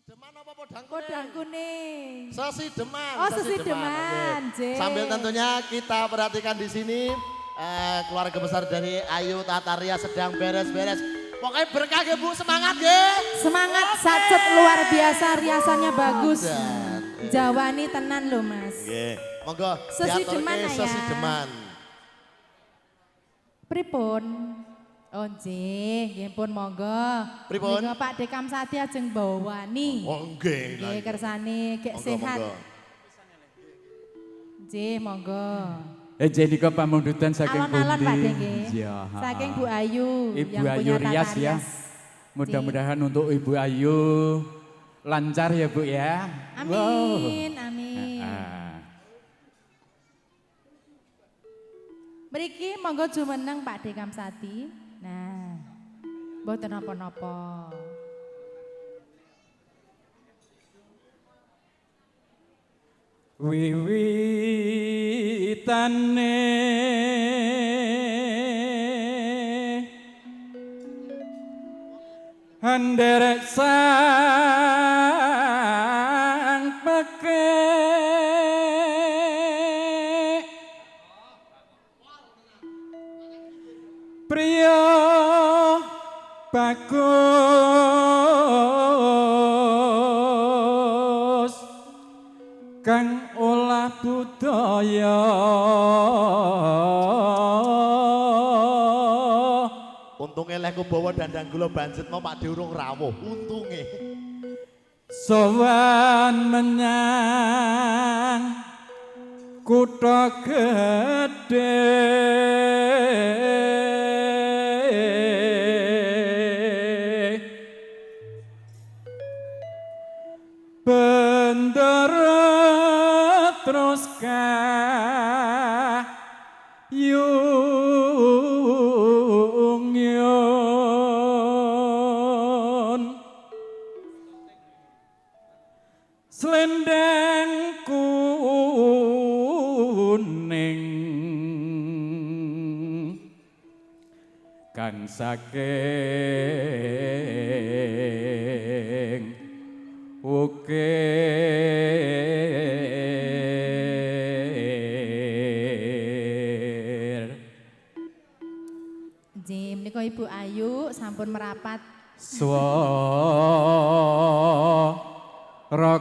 Deman apa podang kuning? Podang kuning. Sesi Deman. Oh, Sesi Deman. Sambil tentunya kita perhatikan di sini keluarga besar dari Ayu Tataria sedang beres-beres. Pokoknya berkah ya Bu, semangat ya. Semangat sacet luar biasa, riasannya bagus. Jawani tenan loh Mas. Nggih. Monggo Sesi Deman ya. Sesi Deman. Pripun? Oh nggih, nggih pun monggo. Pripun? Nika Pak Dekam Sati ajeng bawani. Oh nggih. Nggih kersane gek sehat. Nggih monggo. Jadi ke pamundutan saking Alon-alon Pak Dek nggih. Ya. Saking Bu Ayu Ibu yang Ayu punya Rias Tata ya. Rias. Mudah-mudahan untuk Ibu Ayu lancar ya Bu ya. Amin, amin. Mriki monggo jumeneng Pak Dekam Sati. Nah, mboten napa-napa. Wiwitane anderek sang pekek priya bagus kang olah budaya Untunge lek bawa dandang gula banjet mau Pak Deurung rawuh. Untunge. Sowan menyang kutha gedhe bendera terus kayung-yung slendang kuning kang saking ukir. Nggih, menika Ibu Ayu sampun merapat. Swara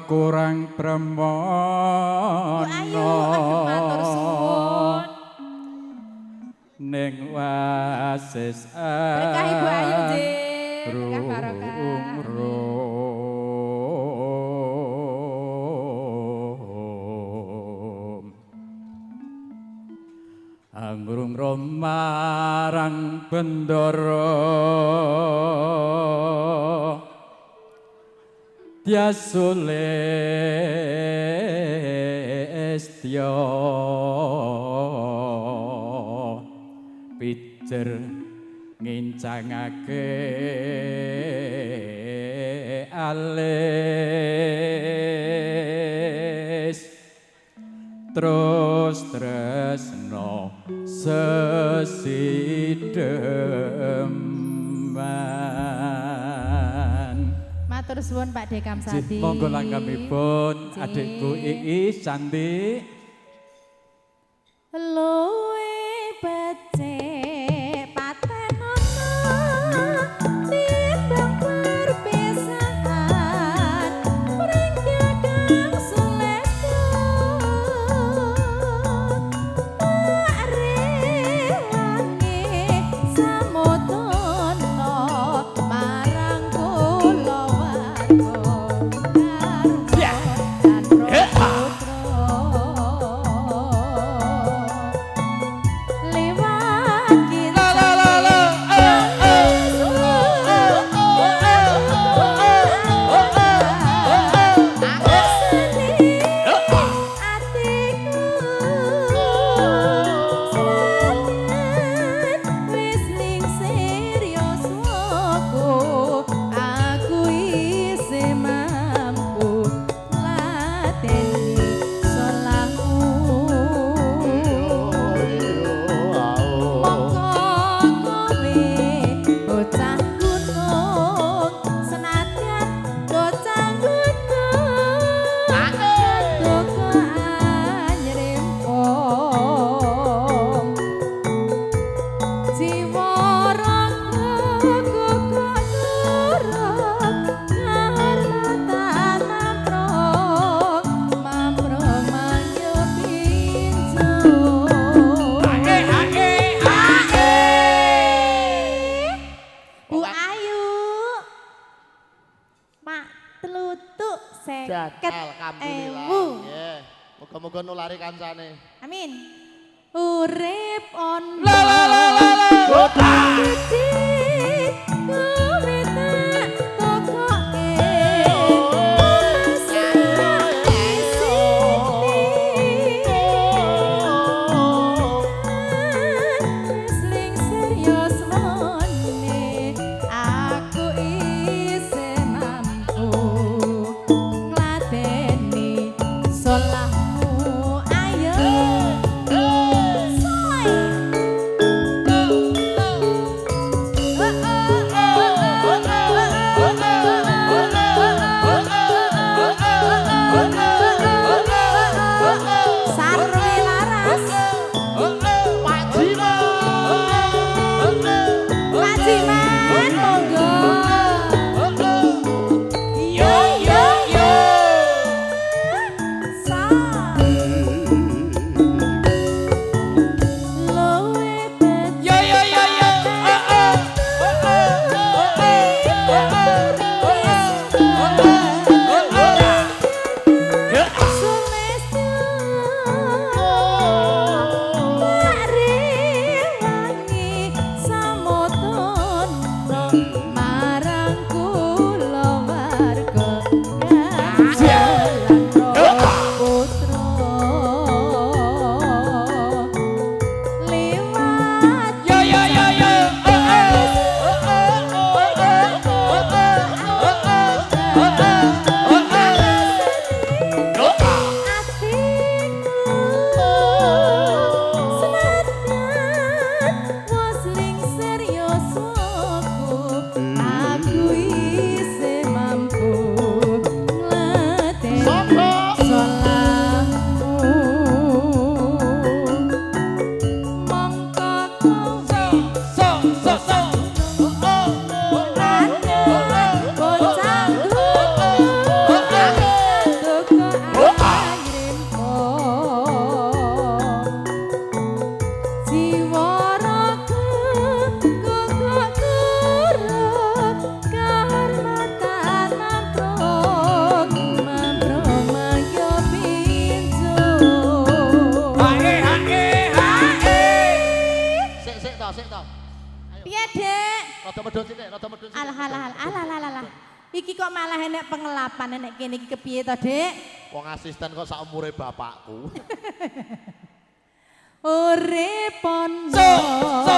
kurang Bu Ayu, aduh matur suwun. ning wasis Berkah Ibu Ayu nggih. Berkah barokah. Anggrung romarang bendara Tiasulestya pijer ngincangake alis terus tresno sesideman. Matur suwun Pak Dekam Sati. Monggo langgamipun adikku Iis cantik. Luwe becik paten ana timbang perpisahan ring Kakang Sulesta tak rewangi samudana marang kula warga dan putra tlutuk Jadal 50.000. alhamdulillah. Nggih. Muga-muga nulari kancane. Amin. Urip ono La la la la la. Gusti kowe tak kokoke Sling serius mone aku isih mampu ngladeni solahmu ayo Sarwi laras Pak Jiman. Pak Jiman monggo Yo yo yo. sa loe bet Yo yo yo yo. Yo yo yo yo. Sik to. Piye, Dek? Rada medhot sithik, rada medhot sithik. Alah. Iki kok malah enek pengelapan enek kene iki kepiye to, Dek? Wong asisten kok sak umure bapakku. Urip ono So,